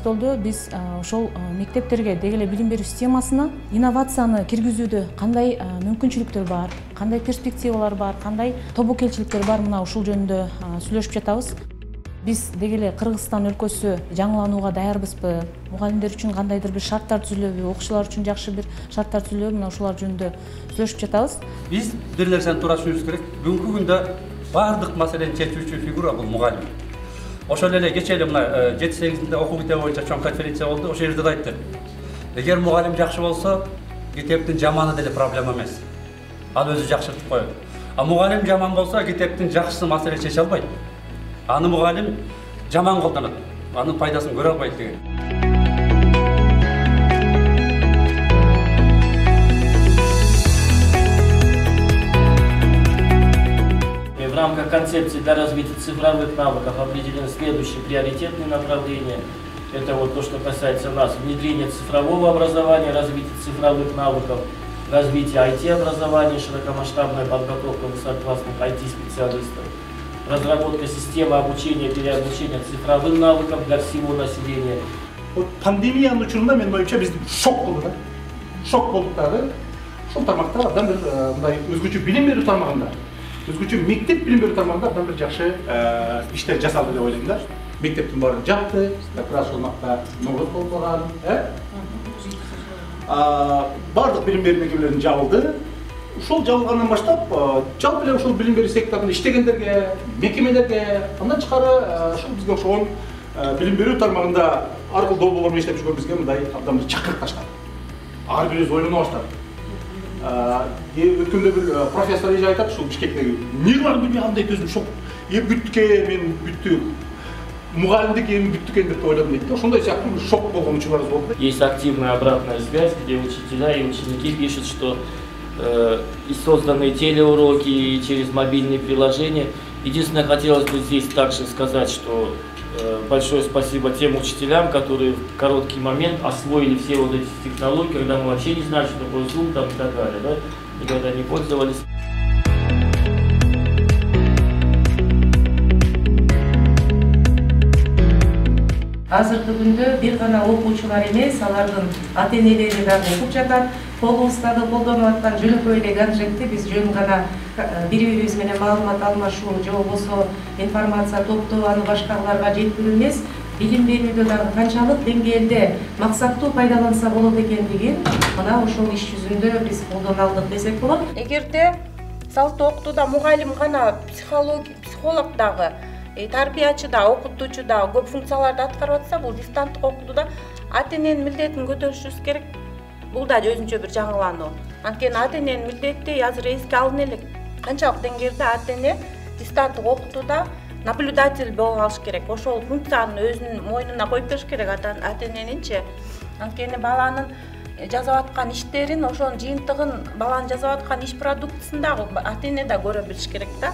жолдо биз ошол мектептерге деги эле билим берүү системасына инновацияны киргизүүдө кандай мүмкүнчүлүктөр бар, кандай перспективалар бар, кандай тобокелчиликтер бар, мына ушул жөнүндө сүйлөшүп жатабыз. Биз деги эле Кыргызстан өлкөсү жаңыланууга даярбызбы? Мугалимдер үчүн кандайдыр бир шарттар түзүлөбү? Окуучулар үчүн жакшы бир шарттар түзүлөбү? Мына ушулар жөнүндө сүйлөшүп жатабыз. Биз бир нерсени туура түшүнүшүбүз керек. Бүгүнкү күндө бардык маселени чечүүчү фигура бул мугалим. Ошол эле кечээ эле мына 7-8-нде окуу китеби боюнча чоң конференция болду. Ошол жерде да айтты. Эгер мугалим жакшы болсо, китептин жаманы деле проблема эмес. Ал өзү жакшыртып коет. А мугалим жаман болсо, китептин жакшысы маселе чече албайт. Аны мугалим жаман колдонот. Анын пайдасын көрө албайт деген. В рамках концепции для развития цифровых навыков определены следующие приоритетные направления. Это вот то, что касается нас: внедрение цифрового образования, развитие цифровых навыков, развитие IT-образования, широкомасштабная подготовка высококлассных IT-специалистов, разработка системы обучения, переобучения цифровым навыкам для всего населения. Вот пандемияның учурунда мен боюнча биз шок болду да. Шок болдук дагы. Ошол тармакта абдан бир мындай өзгөчө билим берүү тармагында, өзгөчө мектеп билим берүү тармагында абдан бир жакшы иштер жасалды деп ойлойм да. Мектептин баары жапты, бирок ошол макта ногоз болбогон, бардык билим берүү мекемелери жабылды. Ушул жабылгандан баштап, жалпы эле ушул билим берүү секторунда иштегендерге, мекемелерге, андан тышкары ушул бизге окшогон билим берүү тармагында ар кыл долбоорлор менен иштеп жүргөнбүзгө мындай абдан бир чакырык таштады. Ар бирибиз ойлоно баштадык. Өткөндө бир профессор эже айтат, ушул Бишкектеги эмне кыларын билбей кандай көзүм шок. Бүттүк мен бүттү. Мугалимдик эми бүттүк экен деп ойлодум дейт. Ошондой сыяктуу шок болгон учурларыбыз болду. Есть активная обратная связь, где учителя и ученики пишут, что и созданные телеуроки, и через мобильные приложения. Единственное, хотелось бы здесь также сказать, что большое спасибо тем учителям, которые в короткий момент освоили все вот эти технологии, когда мы вообще не знали, что такое Zoom там и так далее, да? Никогда не пользовались. Азыркы күндө бир гана окуучулар эмес, алардын ата-энелери дагы окуп жатат. Колубуздагы колдонуп аткан жөнөкөй эле гаджетти биз жөн гана бири-бирибиз менен маалымат алмашуу же болбосо информация топтоо, аны башкаларга жеткирүү эмес, билим берүүдө дагы канчалык деңгээлде максаттуу пайдаланса болот экендигин мына ошол иш жүзүндө биз колдоно алдык десек болот. Эгерде салттуу окутууда мугалим гана психолог дагы, тарбиячы да, окутуучу да көп функцияларды аткарып атса, бул дистанттык окутууда ата-эненин милдетин көтөрүшүбүз керек. Бул да өзүнчө бир жаңылануу. Анткени ата-эненин милдети азыр эске алын элек. Канчалык деңгээлде ата-эне дистанттык окутууда наблюдатель болуп алыш керек. Ошол функцияны өзүнүн мойнуна коюп бериш керек ата-эненинчи. Анткени баланын жазып аткан иштерин, ошонун жыйынтыгын, баланын жазып аткан иш продуктысын дагы ата-эне да көрө билиш керек да.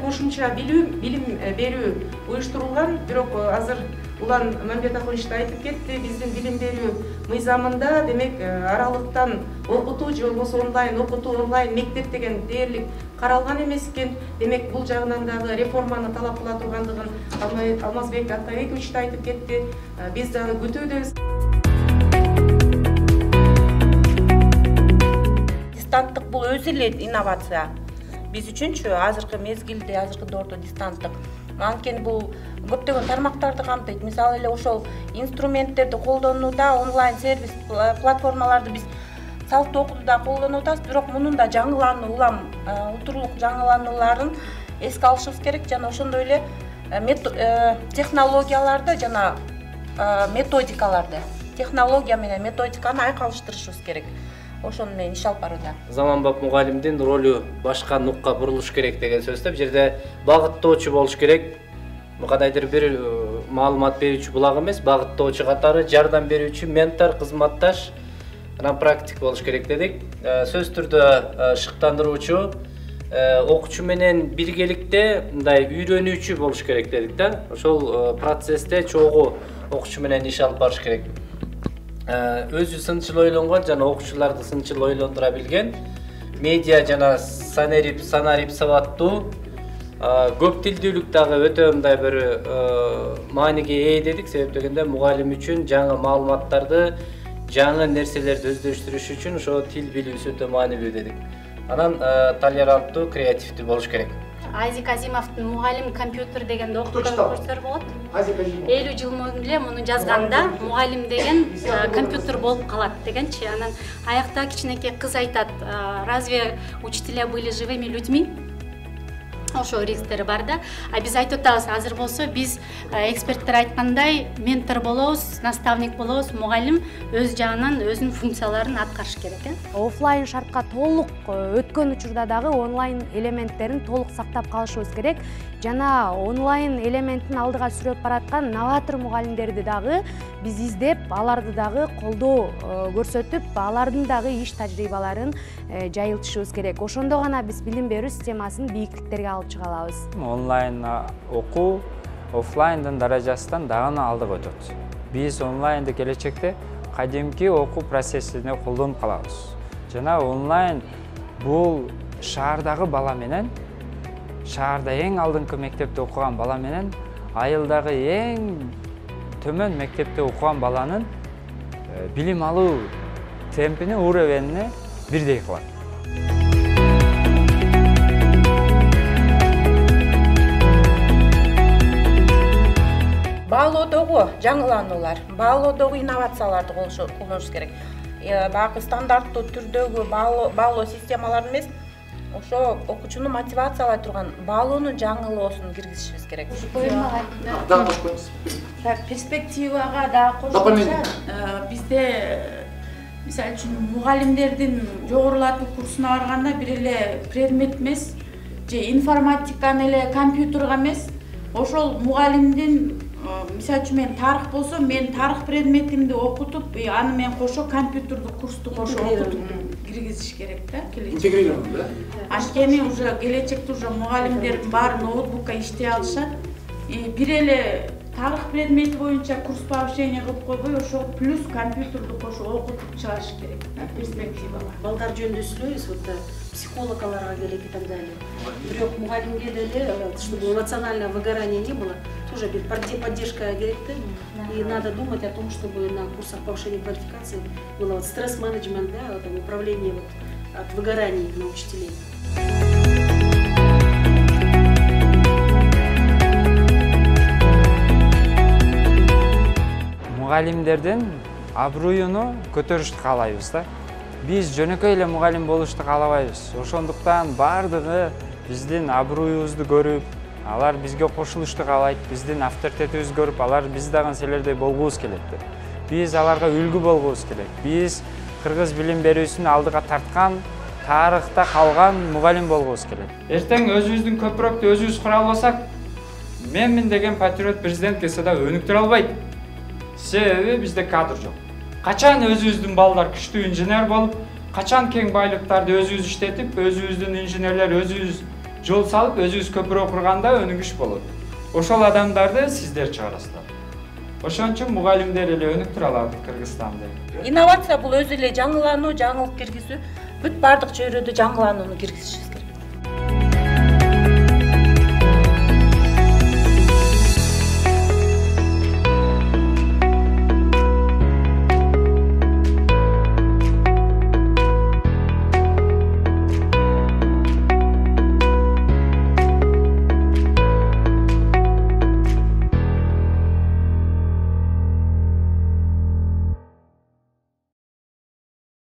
Кошумча билим берүү уюштурулган, бирок азыр Улан Мамбет Ахунович да айтып кетти, биздин билим берүү мыйзамында демек аралыктан окутуу же болбосо онлайн окутуу, онлайн мектеп деген дээрлик каралган эмес экен. Демек бул жагынан дагы реформаны талап кыла тургандыгын Алмазбек Атабекович да айтып кетти. Биз дагы күтүүбүз. Дистанттык бул өзү эле инновация. Биз үчүнчү азыркы мезгилде, азыркы доордо дистанттык. Анткени бул көптөгөн тармактарды камтыйт. Мисалы эле ошол инструменттерди колдонууда, онлайн сервис платформаларды биз салттуу окутууда колдонуп атабыз, бирок мунун да жаңылануу, улам утурлук жаңыланууларын эске алышыбыз керек. Жана ошондой эле технологияларды жана методикаларды, технология менен методиканы айкалыштырышыбыз керек. Ошону менен иш алып барууда. Заманбап мугалимдин ролу башка нукка бурулуш керек деген сөздөп, жерде багыттоочу болуш керек. Кандайдыр бир маалымат берүүчү булак эмес, багыттоочу катары жардам берүүчү, ментор, кызматташ, анан практик болуш керек дедик. Сөз түрдө шыктандыруучу, окуучу менен биргеликте мындай үйрөнүүчү болуш керек дедик да. Ошол процессте чогуу окуучу менен иш алып барыш керек. Өзү сынчыл ойлонгон жана окуучуларды сынчыл ойлондура билген, медиа жана санарип сабаттуу, көп тилдүүлүк дагы өтө мындай бир мааниге ээ дедик. Себеп дегенде мугалим үчүн жаңы маалыматтарды, жаңы нерселерди өздөштүрүш үчүн ошо тил билүүсү өтө маанилүү дедик. Анан толеранттуу, креативдүү болуш керек. Айзек Азимовдун мугалим компьютер дегенде окуткан курстар болот. 50 жыл мурун эле муну жазганда мугалим деген компьютер болуп калат дегенчи. Анан аякта кичинекей кыз айтат: "Разве учителя были живыми людьми?" Ошо рисктери бар да. А биз айтып атабыз, азыр болсо биз эксперттер айткандай ментор болобуз, наставник болобуз, мугалим өз жагынан өзүнүн функцияларын аткарыш керек. Офлайн шартка толук өткөн учурда дагы онлайн элементтерин толук сактап калышыбыз керек. Жана онлайн элементтин алдыга сүрөп бараткан новатор мугалимдерди дагы биз издеп, аларды дагы колдоо көрсөтүп, алардын дагы иш тажрыйбаларын жайылтышыбыз керек. Ошондо гана биз билим берүү системасын бийиктиктерге алып чыга алабыз. Онлайн окуу офлайндын даражасынан дагы алдыга өтөт. Биз онлайнды келечекте кадимки окуу процессине колдонуп калабыз. Жана онлайн бул шаардагы бала менен, шаарда эң алдыңкы мектепте окуган бала менен, айылдагы эң төмөн мектепте окуган баланын билим алуу темпини, уровенине бирдей кылат. Баалоодогу жаңылануулар, баалоодогу инновацияларды колдонуш керек. Баягы стандарттуу түрдөгү баалоо системалары эмес, ошо окуучуну мотивациялай турган баалоонун жаңылоосун киргизишибиз керек. Да, кош коюңуз. Перспективага да кошумча бизде мисалы үчүн мугалимдердин жогорулатуу курсуна барганда бир эле предмет эмес, же информатиканы эле компьютерга эмес, ошол мугалимдин мисалы үчүн мен тарых болсо, мен тарых предметимди окутуп, аны менен кошо компьютердик курсту кошо окутуп киргизиш керек да, Интегрирован, да? Анткени уже келечекте уже мугалимдердин баары ноутбукка иштей алышат. Бир эле тарых предмети боюнча курс повышение кылып койбой, ошо плюс компьютерди кошо окутуп чыгыш керек. Перспектива бар. Балдар жөнүндө сүйлөйбүз, вот психологлорго келек и так далее. Бирок мугалимге деле, чтобы эмоциональное выгорание не было, тоже поддержка керек да. И надо думать о том, чтобы на курсах повышения квалификации было вот стресс-менеджмент, да, вот, управление вот от выгораний на учителей. Мугалимдердин абруюну көтөрүштү каалайбыз да. Биз жөнөкөй эле мугалим болушту каалабайбыз. Ошондуктан бардыгы биздин абруюбузду көрүп, алар бизге кошулушту каалайт, биздин авторитетибизди көрүп, алар биз дагы силердей болгубуз келет. Биз аларга үлгү болгубуз келет. Биз кыргыз билим берүүсүн алдыга тарткан, тарыхта калган мугалим болгубуз келет. Эртең өзүбүздүн көпүрөктү өзүбүз кура албасак, менмин деген патриот президент келсе да өнүктүрө албайт. Себеби бизде кадр жок. Качан өзүбүздүн балдар күчтүү инженер болуп, качан кең байлыктарды өзүбүз иштетип, өзүбүздүн инженерлер өзүбүз жол салып, өзүбүз көпүрө курганда өнүгүш болот. Ошол адамдарды сиздер чыгарасыздар. Ошон үчүн мугалимдер эле өнүктүрө алат Кыргызстанды. Инновация бул өзү эле жаңылануу, жаңылык киргизүү, бүт бардык чөйрөдө жаңыланууну киргизишибиз